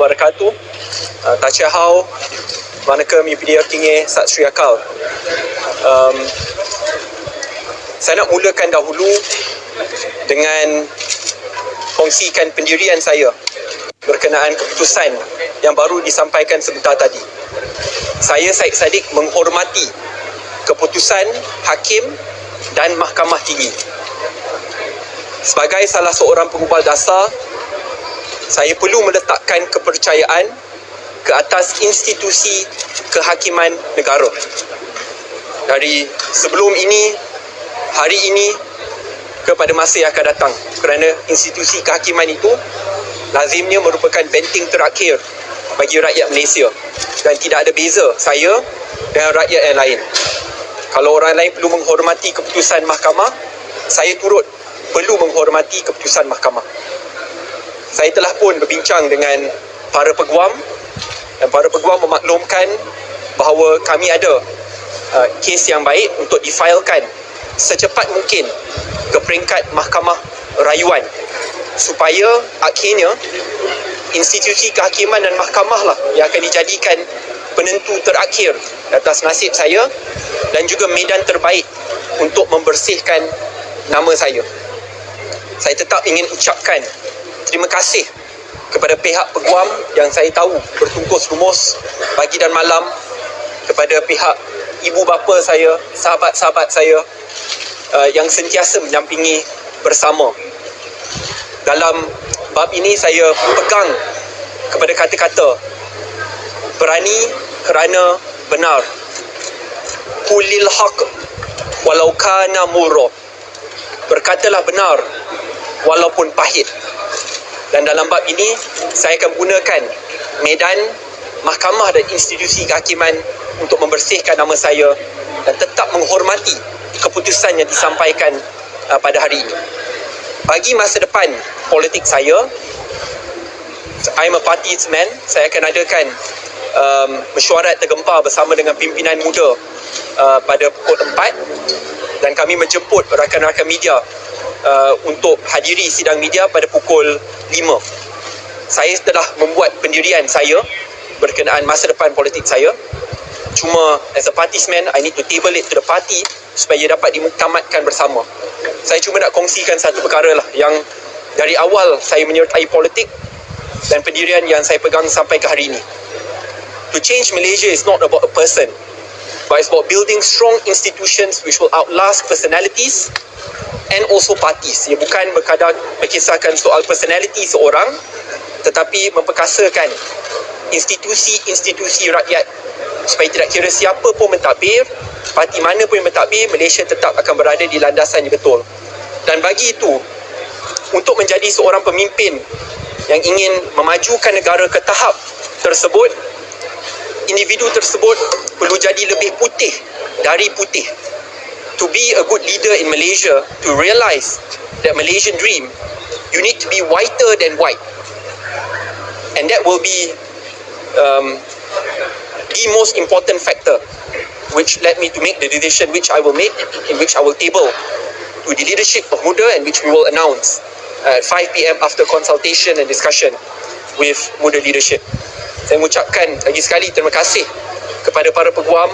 wabarakatuh. Tak hao, manakah mi pidia kinge sat Sri Akal. Saya nak mulakan dahulu dengan kongsikan pendirian saya berkenaan keputusan yang baru disampaikan sebentar tadi. Saya, Syed SADDIQ, menghormati keputusan Hakim dan Mahkamah Tinggi. Sebagai salah seorang pengubal dasar, saya perlu meletakkan kepercayaan ke atas institusi kehakiman negara. Dari sebelum ini, hari ini, kepada masa yang akan datang. Kerana institusi kehakiman itu lazimnya merupakan benteng terakhir bagi rakyat Malaysia. Dan tidak ada beza saya dengan rakyat yang lain. Kalau orang lain perlu menghormati keputusan mahkamah, saya turut perlu menghormati keputusan mahkamah. Saya telah pun berbincang dengan para peguam dan para peguam memaklumkan bahawa kami ada kes yang baik untuk difailkan secepat mungkin ke peringkat mahkamah rayuan supaya akhirnya institusi kehakiman dan mahkamah lah yang akan dijadikan penentu terakhir atas nasib saya dan juga medan terbaik untuk membersihkan nama saya. Saya tetap ingin ucapkan terima kasih kepada pihak peguam yang saya tahu bertungkus lumus pagi dan malam, kepada pihak ibu bapa saya, sahabat-sahabat saya yang sentiasa mendampingi bersama. Dalam bab ini saya pegang kepada kata-kata berani kerana benar. Qulil haq walau kana murra. Berkatalah benar walaupun pahit. Dan dalam bab ini saya akan gunakan medan mahkamah dan institusi kehakiman untuk membersihkan nama saya dan tetap menghormati keputusan yang disampaikan pada hari ini. Bagi masa depan politik saya, I'm a party's man. Saya akan adakan mesyuarat tergempar bersama dengan pimpinan muda pada pukul 4 dan kami menjemput rakan-rakan media untuk hadiri sidang media pada pukul 5. Saya telah membuat pendirian saya berkenaan masa depan politik saya. Cuma as a party's man, I need to table it to the party supaya dapat dimuktamadkan bersama. Saya cuma nak kongsikan satu perkara lah yang dari awal saya menyertai politik dan pendirian yang saya pegang sampai ke hari ini. To change Malaysia is not about a person, but it's about building strong institutions which will outlast personalities and also parties. Ia bukan berkisahkan soal personality seorang, tetapi memperkasakan institusi-institusi rakyat supaya tidak kira siapa pun mentadbir, parti mana pun yang mentadbir, Malaysia tetap akan berada di landasan yang betul. Dan bagi itu, untuk menjadi seorang pemimpin yang ingin memajukan negara ke tahap tersebut, individu tersebut perlu jadi lebih putih dari putih. To be a good leader in Malaysia, to realise that Malaysian dream, you need to be whiter than white. And that will be the most important factor which led me to make the decision which I will make, in which I will table to the leadership of Muda and which we will announce at 5 PM after consultation and discussion with Muda leadership. Saya mengucapkan lagi sekali terima kasih kepada para peguam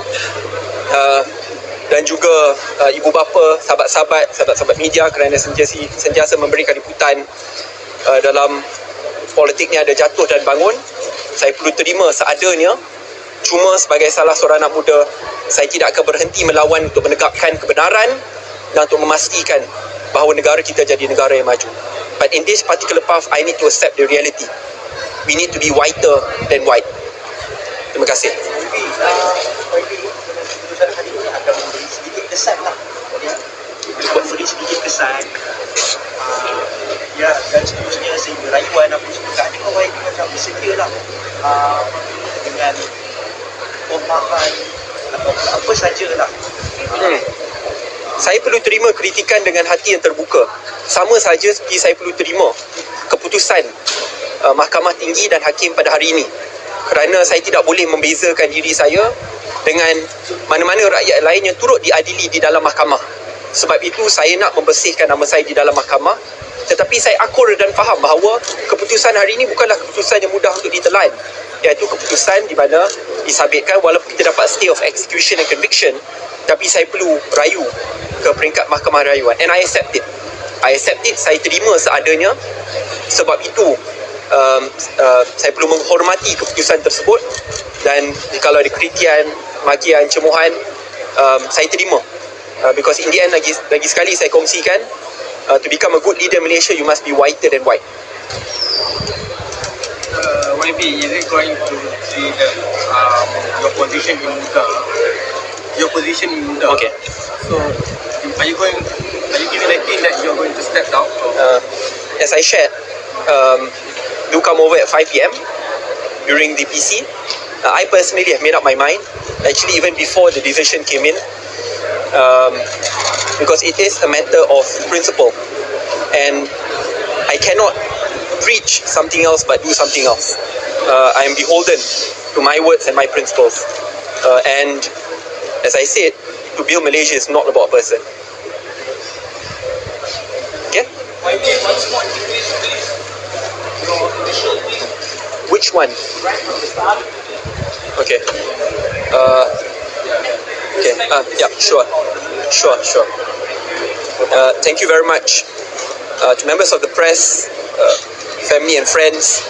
dan juga ibu bapa, sahabat-sahabat media kerana sentiasa memberikan liputan dalam politik ni ada jatuh dan bangun. Saya perlu terima seadanya. Cuma sebagai salah seorang anak muda, saya tidak akan berhenti melawan untuk menegakkan kebenaran dan untuk memastikan bahawa negara kita jadi negara yang maju. But in this particular path, I need to accept the reality. We need to be whiter than white. Terima kasih. Keputusan hari ini akan memberi sedikit kesan lah. Memberi sedikit kesan. Ya, dan seterusnya sehingga rayuan apa semua keadaan baik macam bersedia lah dengan pemahaman atau apa sajalah. Saya perlu terima kritikan dengan hati yang terbuka. Sama saja seperti saya perlu terima keputusan Mahkamah Tinggi dan Hakim pada hari ini. Kerana saya tidak boleh membezakan diri saya dengan mana-mana rakyat lain yang turut diadili di dalam mahkamah. Sebab itu saya nak membersihkan nama saya di dalam mahkamah Tetapi saya akur dan faham bahawa keputusan hari ini bukanlah keputusan yang mudah untuk ditelan, iaitu keputusan di mana disabitkan walaupun kita dapat stay of execution and conviction, tapi saya perlu rayu ke peringkat mahkamah rayuan, and I accept it. Saya terima seadanya. Sebab itu saya perlu menghormati keputusan tersebut, dan kalau ada kritikan, makian, cemuhan, saya terima. Because in the end, lagi sekali saya kongsikan, to become a good leader in Malaysia, you must be whiter than white. YB, is it going to see that your position in Muda? Okay. So, are you giving a hint that you're going to step down? As I shared, do come over at 5 p.m. during the PC. I personally have made up my mind, actually even before the decision came in, because it is a matter of principle, and I cannot preach something else but do something else. I am beholden to my words and my principles, and as I said, to build Malaysia is not about a person. Okay? Which one? Okay. Okay. Yeah. Sure. Thank you very much to members of the press, family and friends.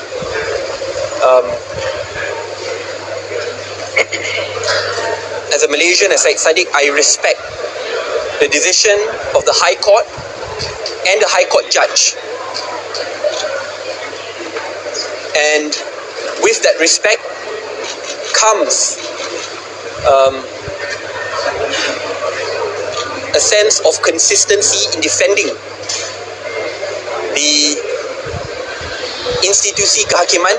As a Malaysian, as SYED, I respect the decision of the High Court and the High Court judge. And with that respect comes a sense of consistency in defending the institusi kehakiman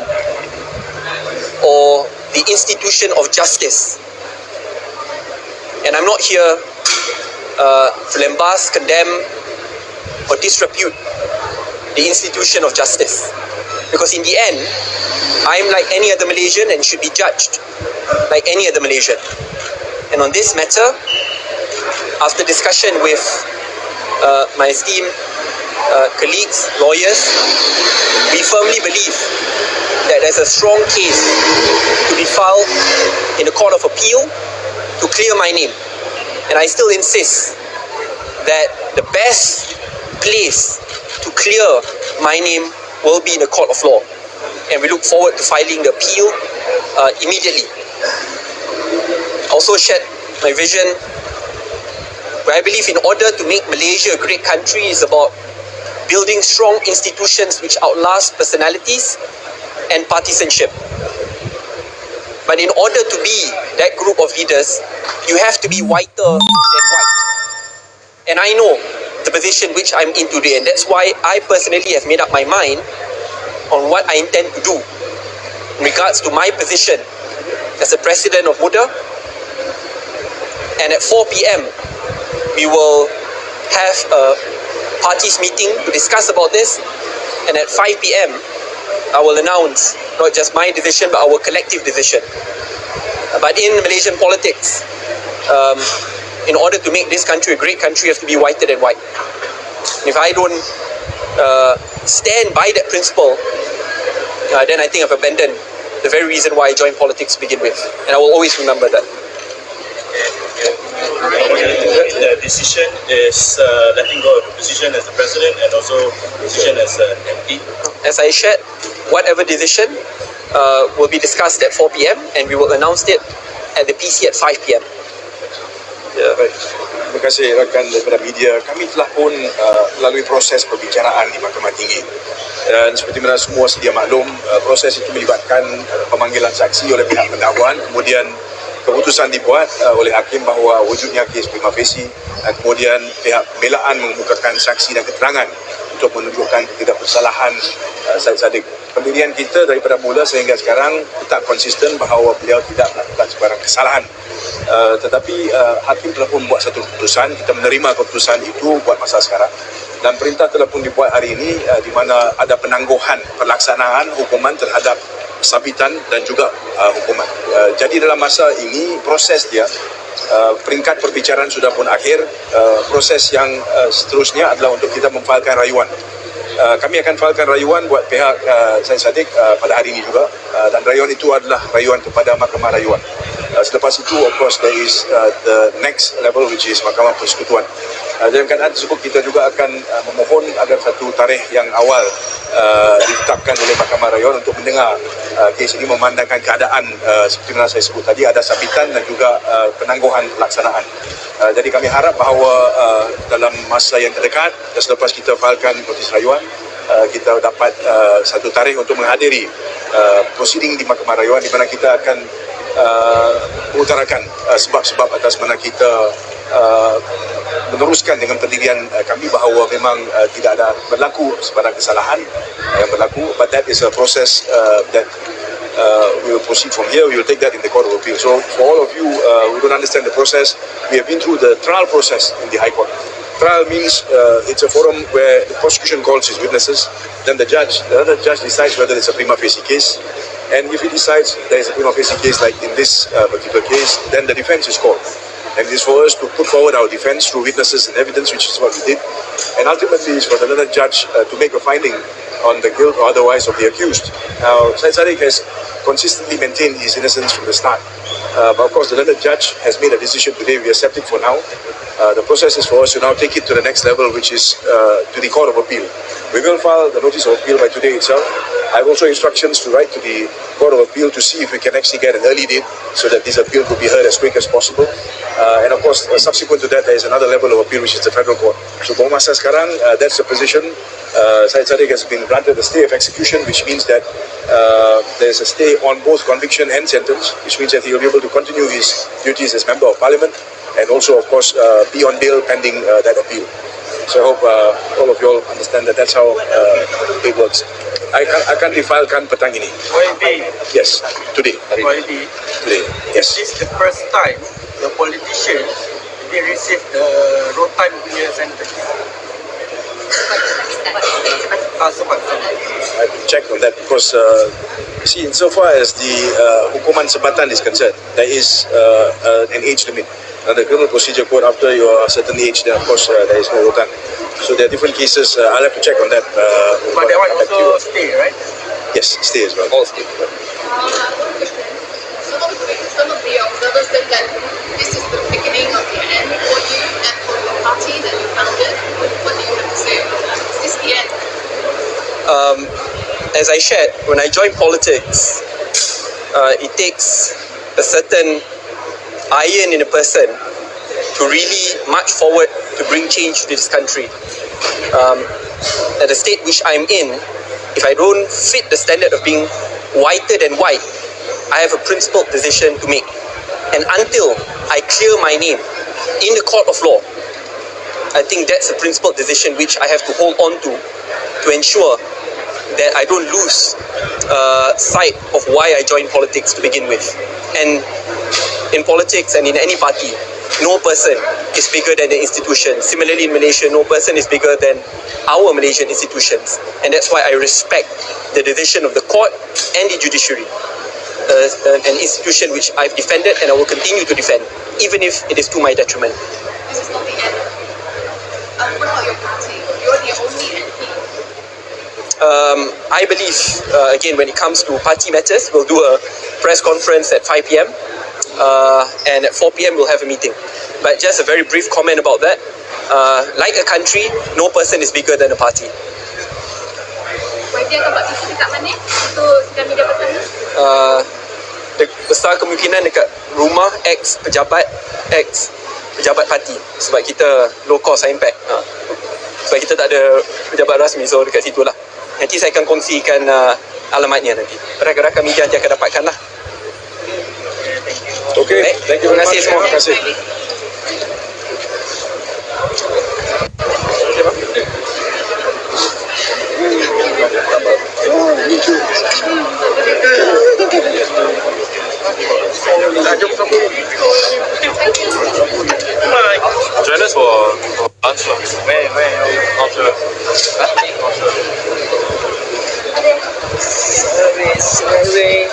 or the institution of justice. And I'm not here to lambast, condemn or disrepute the institution of justice, because in the end, I'm like any other Malaysian and should be judged like any other Malaysian. And on this matter, after discussion with my esteemed colleagues, lawyers, we firmly believe that there's a strong case to be filed in the Court of Appeal to clear my name. And I still insist that the best place to clear my name will be in the Court of Law. And we look forward to filing the appeal immediately. I also shared my vision, where I believe in order to make Malaysia a great country is about building strong institutions which outlast personalities and partisanship. But in order to be that group of leaders, you have to be whiter than white. And I know the position which I'm in today, and that's why I personally have made up my mind on what I intend to do in regards to my position as the president of MUDA. And at 4 p.m, we will have a parties meeting to discuss about this. And at 5 p.m, I will announce not just my decision, but our collective decision. But in Malaysian politics, in order to make this country a great country, you have to be whiter than white. And if I don't stand by that principle, then I think I've abandoned the very reason why I joined politics to begin with. And I will always remember that. The decision is letting go of a position as the president and also position as an MP. As I shared, whatever decision will be discussed at 4 p.m. and we will announce it at the PC at 5 p.m. Baik. Terima kasih rakan daripada media. Kami telah pun melalui proses perbicaraan di Mahkamah Tinggi. Dan seperti mana semua sedia maklum, proses itu melibatkan pemanggilan saksi oleh pihak pendakwan, kemudian keputusan dibuat oleh hakim bahawa wujudnya kes prima facie, dan kemudian pihak pembelaan mengemukakan saksi dan keterangan untuk menunjukkan ketidakbersalahan SADDIQ. Pendirian kita daripada mula sehingga sekarang tetap konsisten bahawa beliau tidak melakukan sebarang kesalahan. Tetapi hakim telah pun buat satu keputusan, kita menerima keputusan itu buat masa sekarang, dan perintah telah pun dibuat hari ini di mana ada penangguhan pelaksanaan hukuman terhadap sabitan dan juga hukuman. Jadi dalam masa ini proses dia, peringkat perbicaraan sudah pun akhir. Proses yang seterusnya adalah untuk kita memfailkan rayuan kami akan filekan rayuan buat pihak SYED pada hari ini juga, dan rayuan itu adalah rayuan kepada Mahkamah Rayuan. Selepas itu, of course, there is the next level, which is Mahkamah Persekutuan. Dalam keadaan tersebut, kita juga akan memohon agar satu tarikh yang awal ditetapkan oleh Mahkamah Rayuan untuk mendengar kes ini, memandangkan keadaan seperti mana saya sebut tadi, ada sabitan dan juga penangguhan pelaksanaan. Jadi kami harap bahawa dalam masa yang terdekat, selepas kita filekan notis rayuan, kita dapat satu tarikh untuk menghadiri proceeding di Mahkamah Rayuan, di mana kita akan mengutarakan sebab-sebab atas mana kita meneruskan dengan pendirian kami, bahawa memang tidak ada berlaku sebarang kesalahan yang berlaku, but that is a process that we will proceed from here. We will take that in the Court of Appeal. So for all of you who don't understand the process, we have been through the trial process in the High Court. Trial means it's a forum where the prosecution calls its witnesses, then the other judge decides whether it's a prima facie case, and if he decides there is a prima facie case, like in this particular case, then the defense is called. And it is for us to put forward our defense through witnesses and evidence, which is what we did. And ultimately, it's for the learned judge to make a finding on the guilt or otherwise of the accused. Now, SADDIQ has consistently maintained his innocence from the start. But of course, the learned judge has made a decision today. We accept it for now. The process is for us to now take it to the next level, which is to the Court of Appeal. We will file the notice of appeal by today itself. I have also instructions to write to the Court of Appeal to see if we can actually get an early date so that this appeal could be heard as quick as possible. And of course, subsequent to that, there is another level of appeal, which is the Federal Court. So, for masa sekarang, that's the position. SADDIQ has been granted a stay of execution, which means that there is a stay on both conviction and sentence, which means that he will be able to continue his duties as Member of Parliament and also, of course, be on bail pending that appeal. So I hope all of you all understand that that's how it works. I can't filekan petang ini. YB, Yes, today. YB, Today. Yes. this is the first time the politician they receive the road time punya sentence. Sebab I have to check on that because see, insofar as the hukuman sebatan is concerned, there is an age limit. The criminal procedure code, after you are a certain age, then of course there is no rotan. So there are different cases. I'll have to check on that. but that one also stay, right? Yes, stay as well. All stay. Some of the observers said that this is the beginning of the end for you and for your party that you founded. What do you have to say about that? Is this the end? As I shared, when I joined politics, it takes a certain iron in a person to really march forward to bring change to this country. At the state which I'm in, if I don't fit the standard of being whiter than white, I have a principled decision to make. And until I clear my name in the court of law, I think that's a principled decision which I have to hold on to ensure that I don't lose sight of why I joined politics to begin with. And in politics and in any party, no person is bigger than the institution. Similarly, in Malaysia, no person is bigger than our Malaysian institutions. And that's why I respect the decision of the court and the judiciary. An institution which I've defended and I will continue to defend, even if it is to my detriment. This is not the end. What about your party? You're the only MP. I believe, again, when it comes to party matters, we'll do a press conference at 5 p.m. And at 4 p.m. we'll have a meeting. But just a very brief comment about that. Like a country, no person is bigger than a party. YB akan buat visi dekat mana untuk kami dapat tahu? Besar kemungkinan dekat rumah ex-pejabat parti. Sebab kita low cost high impact. Sebab kita tak ada pejabat rasmi, so dekat situ lah. Nanti saya akan kongsikan alamatnya nanti. Rakan-rakan media nanti akan dapatkan lah. Okay, Baik, thank you terima very kasih much. semua. Terima kasih. Join us for lunch. Where? Not sure. Survey.